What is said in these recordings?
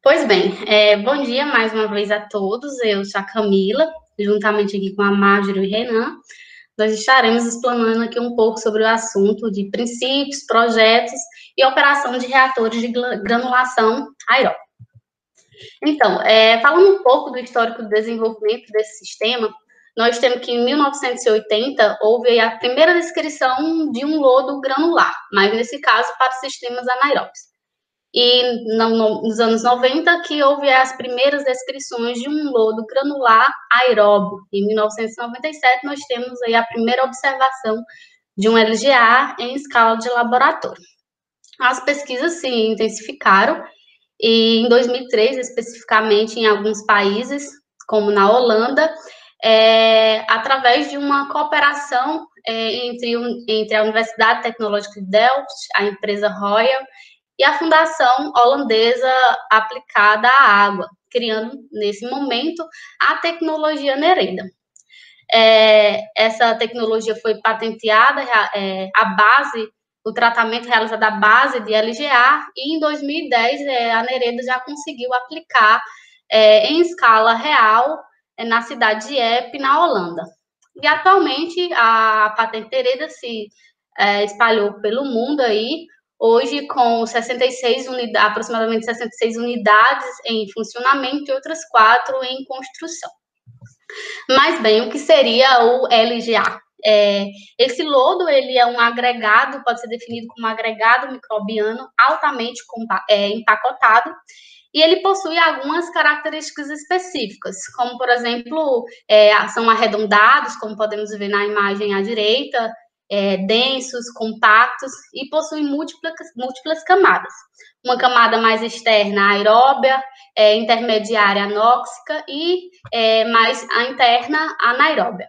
Pois bem, bom dia mais uma vez a todos. Eu sou a Camila, juntamente aqui com a Marjorie e o Renan. Nós estaremos explanando aqui um pouco sobre o assunto de princípios, projetos e operação de reatores de granulação aeróbica. Então, falando um pouco do histórico do desenvolvimento desse sistema, nós temos que em 1980 houve a primeira descrição de um lodo granular, mas nesse caso para sistemas anaeróbicos. E nos anos 90 que houve as primeiras descrições de um lodo granular aeróbio. Em 1997 nós temos aí a primeira observação de um LGA em escala de laboratório. As pesquisas se intensificaram e em 2003, especificamente em alguns países, como na Holanda, através de uma cooperação entre a Universidade Tecnológica de Delft, a empresa Royal e a Fundação Holandesa Aplicada à Água, criando, nesse momento, a tecnologia Nereida. Essa tecnologia foi patenteada, a base, o tratamento realizado à base de LGA, e em 2010 a Nereida já conseguiu aplicar em escala real na cidade de Epe, na Holanda. E atualmente a patente Nereida se espalhou pelo mundo aí, hoje com aproximadamente 66 unidades em funcionamento e outras 4 em construção. Mas bem, o que seria o LGA? Esse lodo ele é um agregado, pode ser definido como um agregado microbiano altamente empacotado, e ele possui algumas características específicas, como, por exemplo, são arredondados, como podemos ver na imagem à direita, densos, compactos, e possuem múltiplas camadas. Uma camada mais externa, aeróbia, intermediária, anóxica, e mais a interna, anaeróbia.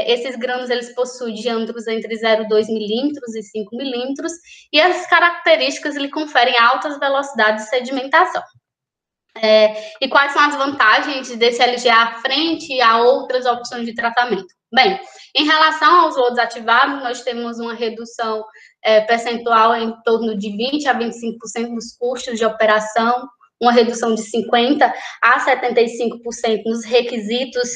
Esses grãos eles possuem diâmetros entre 0,2 milímetros e 5 milímetros, e as características lhe conferem altas velocidades de sedimentação. E quais são as vantagens desse LGA frente a outras opções de tratamento? Bem, em relação aos lodos ativados, nós temos uma redução percentual em torno de 20% a 25% dos custos de operação, uma redução de 50% a 75% nos requisitos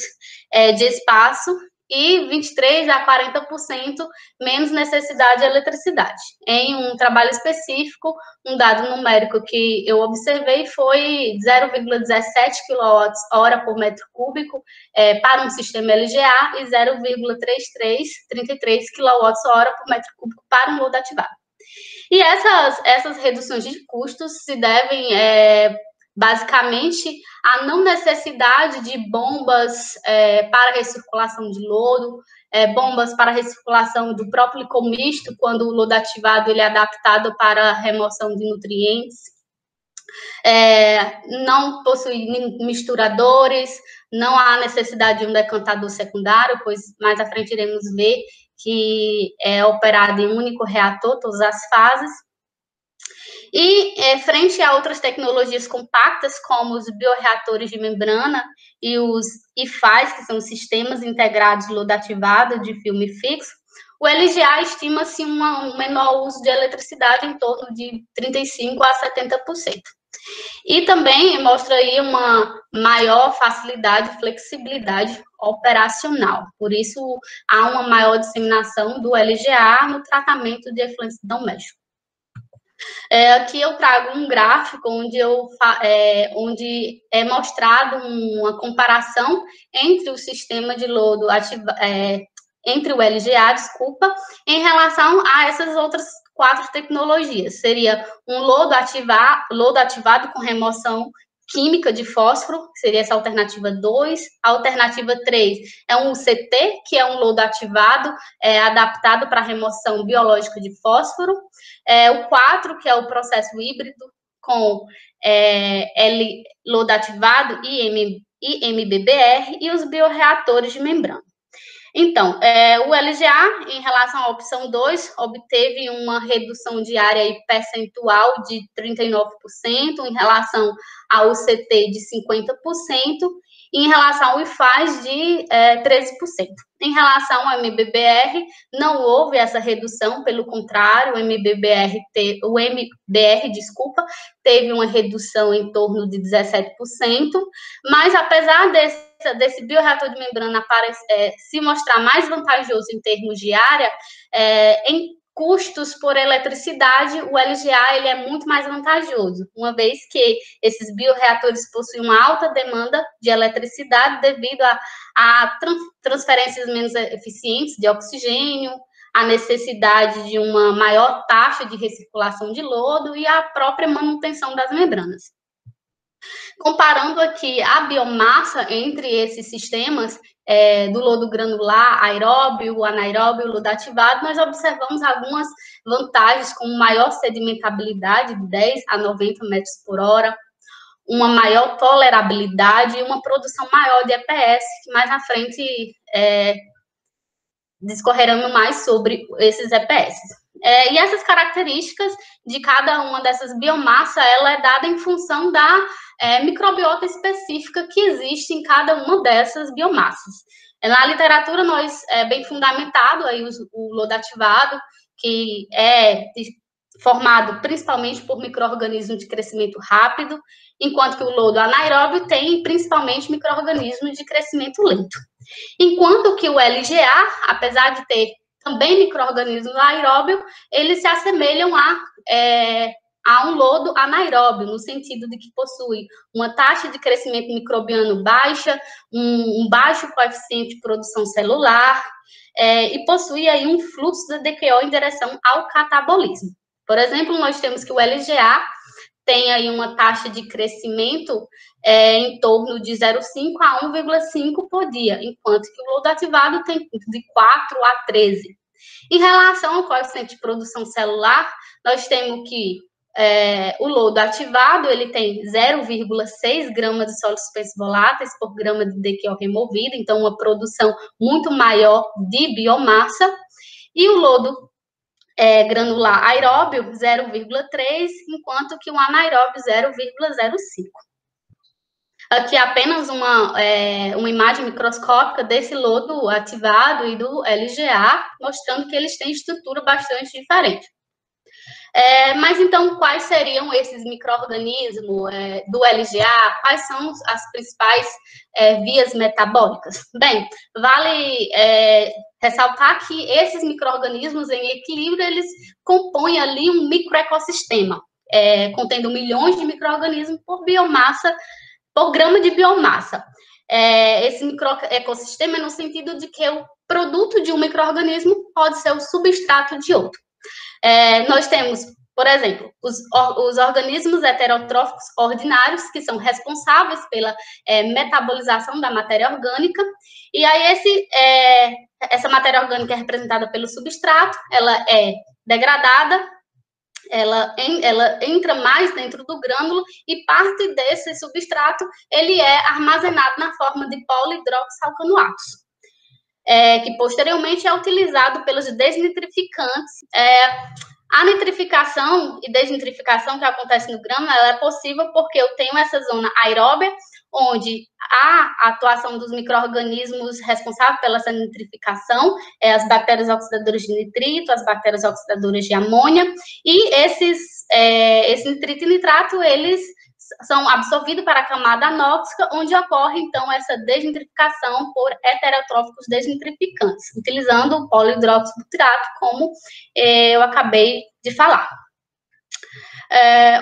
de espaço, e 23% a 40% menos necessidade de eletricidade. Em um trabalho específico, um dado numérico que eu observei foi 0,17 kWh por metro cúbico para um sistema LGA e 0,33 kWh por metro cúbico para um lodo ativado. E essas reduções de custos se devem basicamente a não necessidade de bombas para recirculação de lodo, bombas para recirculação do próprio licomisto, quando o lodo ativado ele é adaptado para remoção de nutrientes, não possui misturadores, não há necessidade de um decantador secundário, pois mais à frente iremos ver que é operado em um único reator, todas as fases. E, frente a outras tecnologias compactas, como os bioreatores de membrana e os IFAs, que são sistemas integrados de lodo ativado de filme fixo, o LGA estima-se um menor uso de eletricidade em torno de 35% a 70%. E também mostra aí uma maior facilidade e flexibilidade operacional. Por isso, há uma maior disseminação do LGA no tratamento de efluentes domésticos. Aqui eu trago um gráfico onde é mostrado uma comparação entre o sistema de lodo entre o LGA, em relação a essas outras 4 tecnologias. Seria um lodo ativado com remoção química de fósforo, seria essa alternativa 2. A alternativa 3 é um UCT, que é um lodo ativado adaptado para remoção biológica de fósforo. O 4, que é o processo híbrido com lodo ativado e IMBBR, e os bioreatores de membrana. Então, o LGA, em relação à opção 2, obteve uma redução de área percentual de 39% em relação ao CT de 50%, em relação ao IFAS de 13%. Em relação ao MBBR, não houve essa redução, pelo contrário, o MBR, teve uma redução em torno de 17%, mas apesar desse bioreator de membrana se mostrar mais vantajoso em termos de área, em custos por eletricidade, o LGA ele é muito mais vantajoso, uma vez que esses bioreatores possuem uma alta demanda de eletricidade devido a transferências menos eficientes de oxigênio, a necessidade de uma maior taxa de recirculação de lodo e a própria manutenção das membranas. Comparando aqui a biomassa entre esses sistemas, do lodo granular, aeróbio, anaeróbio, lodo ativado, nós observamos algumas vantagens, como maior sedimentabilidade, de 10 a 90 metros por hora, uma maior tolerabilidade e uma produção maior de EPS, que mais à frente discorreremos mais sobre esses EPS. E essas características de cada uma dessas biomassas, ela é dada em função da microbiota específica que existe em cada uma dessas biomassas. Na literatura, nós bem fundamentado aí o lodo ativado, que é formado principalmente por micro-organismos de crescimento rápido, enquanto que o lodo anaeróbio tem principalmente micro-organismos de crescimento lento. Enquanto que o LGA, apesar de ter também micro-organismos aeróbios, eles se assemelham a um lodo anaeróbio, no sentido de que possui uma taxa de crescimento microbiano baixa, um baixo coeficiente de produção celular, e possui aí um fluxo de DQO em direção ao catabolismo. Por exemplo, nós temos que o LGA tem aí uma taxa de crescimento em torno de 0,5 a 1,5 por dia, enquanto que o lodo ativado tem de 4 a 13. Em relação ao coeficiente de produção celular, nós temos que o lodo ativado, ele tem 0,6 gramas de sólidos suspensos voláteis por grama de DQO removido, então uma produção muito maior de biomassa, e o lodo granular aeróbio 0,3, enquanto que o anaeróbio 0,05. Aqui apenas uma imagem microscópica desse lodo ativado e do LGA, mostrando que eles têm estrutura bastante diferente. Mas então, quais seriam esses micro-organismos do LGA? Quais são as principais vias metabólicas? Bem, vale ressaltar que esses micro-organismos em equilíbrio, eles compõem ali um microecossistema, contendo milhões de micro-organismos por grama de biomassa. Esse microecossistema é no sentido de que o produto de um micro-organismo pode ser o substrato de outro. Nós temos, por exemplo, os organismos heterotróficos ordinários, que são responsáveis pela metabolização da matéria orgânica, e aí essa matéria orgânica é representada pelo substrato, ela é degradada, ela entra mais dentro do grânulo e parte desse substrato, ele é armazenado na forma de polihidroxalcanoatos. Que posteriormente é utilizado pelos desnitrificantes. A nitrificação e desnitrificação que acontece no grânulo, ela é possível porque eu tenho essa zona aeróbia, onde há a atuação dos micro-organismos responsáveis pela essa nitrificação, as bactérias oxidadoras de nitrito, as bactérias oxidadoras de amônia, e esse nitrito e nitrato, eles são absorvidos para a camada anóxica, onde ocorre, então, essa desnitrificação por heterotróficos desnitrificantes, utilizando o polihidroxibutirato, como eu acabei de falar.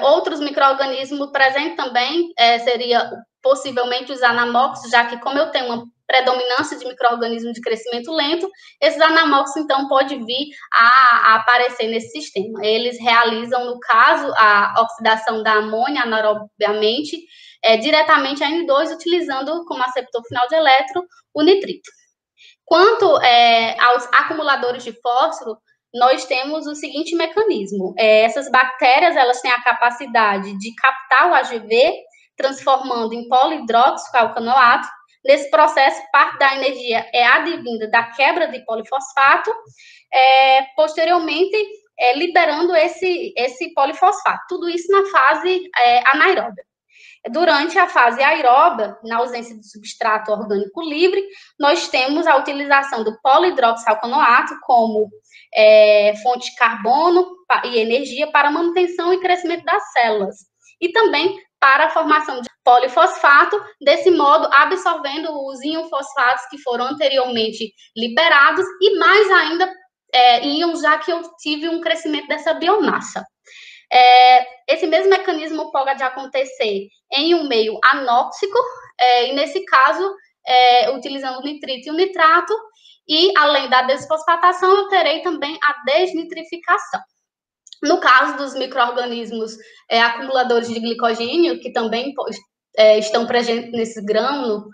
Outros micro-organismos presentes também seria possivelmente os anamóxicos, já que, como eu tenho uma predominância de micro-organismos de crescimento lento, esses anamóxicos, então, podem vir a aparecer nesse sistema. Eles realizam, no caso, a oxidação da amônia anaerobiamente, diretamente a N2, utilizando como aceptor final de elétron o nitrito. Quanto aos acumuladores de fósforo, nós temos o seguinte mecanismo. Essas bactérias, elas têm a capacidade de captar o AGV, transformando em polihidroxalcanoato. Nesse processo, parte da energia é advinda da quebra de polifosfato, posteriormente liberando esse polifosfato. Tudo isso na fase anaeróbia. Durante a fase aeróbica, na ausência de substrato orgânico livre, nós temos a utilização do polihidroxialcanoato como fonte de carbono e energia para a manutenção e crescimento das células, e também para a formação de polifosfato, desse modo absorvendo os ionfosfatos que foram anteriormente liberados e mais ainda íons, já que eu tive um crescimento dessa biomassa. Esse mesmo mecanismo pode acontecer em um meio anóxico, e nesse caso, utilizando o nitrito e o nitrato, e além da desfosfatação, eu terei também a desnitrificação. No caso dos micro-organismos acumuladores de glicogênio, que também estão presentes nesse grânulo,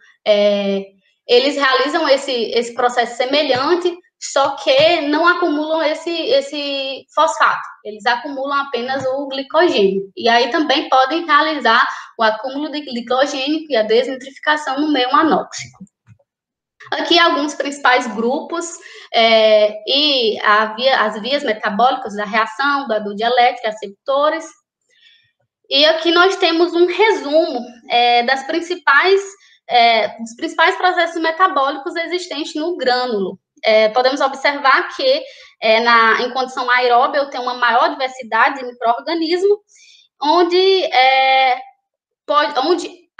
eles realizam esse processo semelhante, só que não acumulam esse fosfato, eles acumulam apenas o glicogênio. E aí também podem realizar o acúmulo de glicogênio e a desnitrificação no meio anóxico. Aqui alguns principais grupos e as vias metabólicas da reação, da dielétrica, receptores. E aqui nós temos um resumo dos principais processos metabólicos existentes no grânulo. Podemos observar que em condição aeróbica eu tenho uma maior diversidade de micro-organismos, onde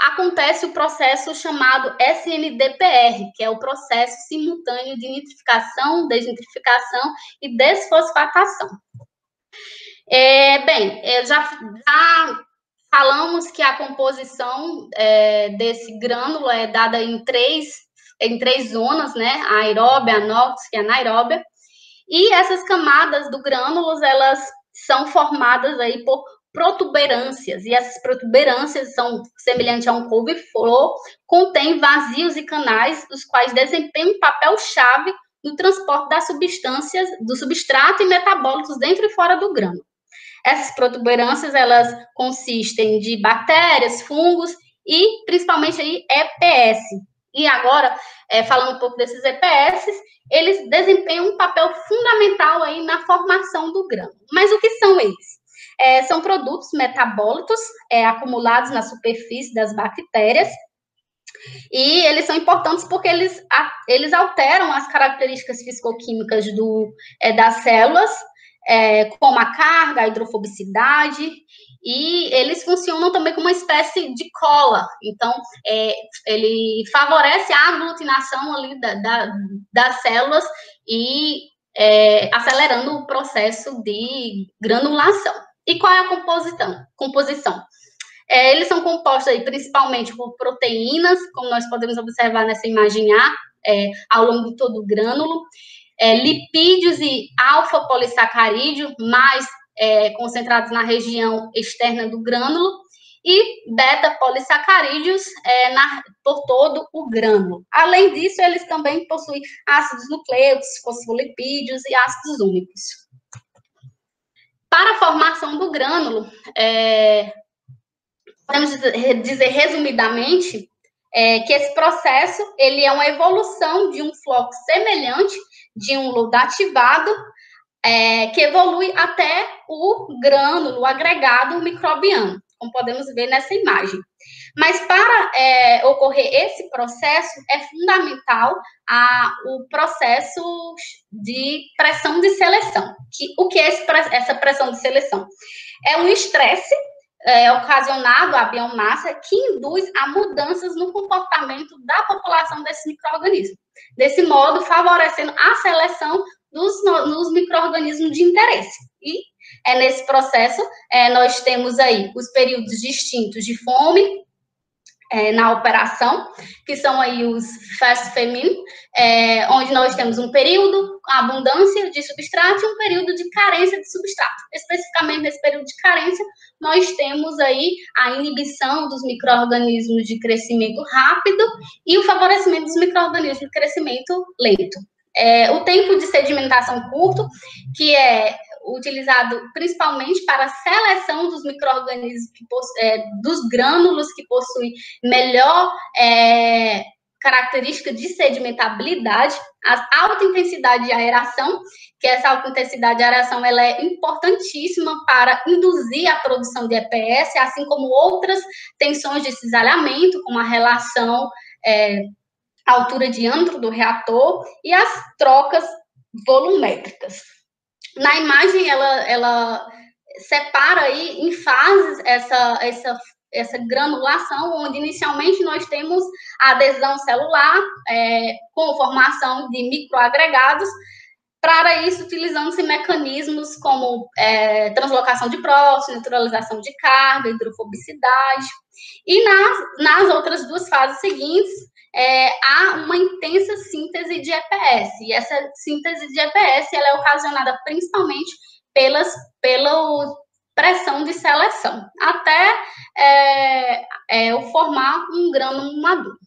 acontece o processo chamado SNDPR, que é o processo simultâneo de nitrificação, desnitrificação e desfosfatação. Já falamos que a composição desse grânulo é dada em três zonas, né? A aeróbia, anóxica e anaeróbia. E essas camadas do grânulos, elas são formadas aí por protuberâncias, e essas protuberâncias são semelhantes a um couve-flor, contém vazios e canais, os quais desempenham um papel-chave no transporte das substâncias, do substrato e metabólitos dentro e fora do grânulo. Essas protuberâncias, elas consistem de bactérias, fungos e, principalmente, aí, EPS. E agora, falando um pouco desses EPS, eles desempenham um papel fundamental aí na formação do grânulo. Mas o que são eles? São produtos metabólitos acumulados na superfície das bactérias, e eles são importantes porque eles alteram as características fisicoquímicas das células, como a carga, a hidrofobicidade, e eles funcionam também como uma espécie de cola. Então, ele favorece a aglutinação ali das células e acelerando o processo de granulação. E qual é a composição? Eles são compostos aí, principalmente por proteínas, como nós podemos observar nessa imagem A, ao longo de todo o grânulo, lipídios e alfa-polissacarídeo, mais concentrados na região externa do grânulo, e beta-polissacarídeos por todo o grânulo. Além disso, eles também possuem ácidos nucleicos, fosfolipídios e ácidos úmicos. Para a formação do grânulo, podemos dizer resumidamente que esse processo ele é uma evolução de um floco semelhante de um lodo ativado, que evolui até o grânulo, o agregado microbiano, como podemos ver nessa imagem. Mas para ocorrer esse processo, é fundamental o processo de pressão de seleção. O que é essa pressão de seleção? É um estresse ocasionado à biomassa que induz a mudanças no comportamento da população desses micro-organismos. Desse modo, favorecendo a seleção nos micro-organismos de interesse. E nesse processo, nós temos aí os períodos distintos de fome na operação, que são aí os fast famine, onde nós temos um período com abundância de substrato e um período de carência de substrato. Especificamente nesse período de carência, nós temos aí a inibição dos micro-organismos de crescimento rápido e o favorecimento dos micro-organismos de crescimento lento. O tempo de sedimentação curto, que é utilizado principalmente para a seleção dos micro-organismos, dos grânulos que possuem melhor característica de sedimentabilidade, a alta intensidade de aeração, que essa alta intensidade de aeração ela é importantíssima para induzir a produção de EPS, assim como outras tensões de cisalhamento, como a relação altura diâmetro do reator e as trocas volumétricas. Na imagem, ela separa aí em fases essa granulação, onde inicialmente nós temos a adesão celular com formação de microagregados. Para isso, utilizando-se mecanismos como translocação de prótons, neutralização de carga, hidrofobicidade. E nas outras duas fases seguintes, há uma intensa síntese de EPS. E essa síntese de EPS ela é ocasionada principalmente pela pressão de seleção, até formar um grânulo maduro.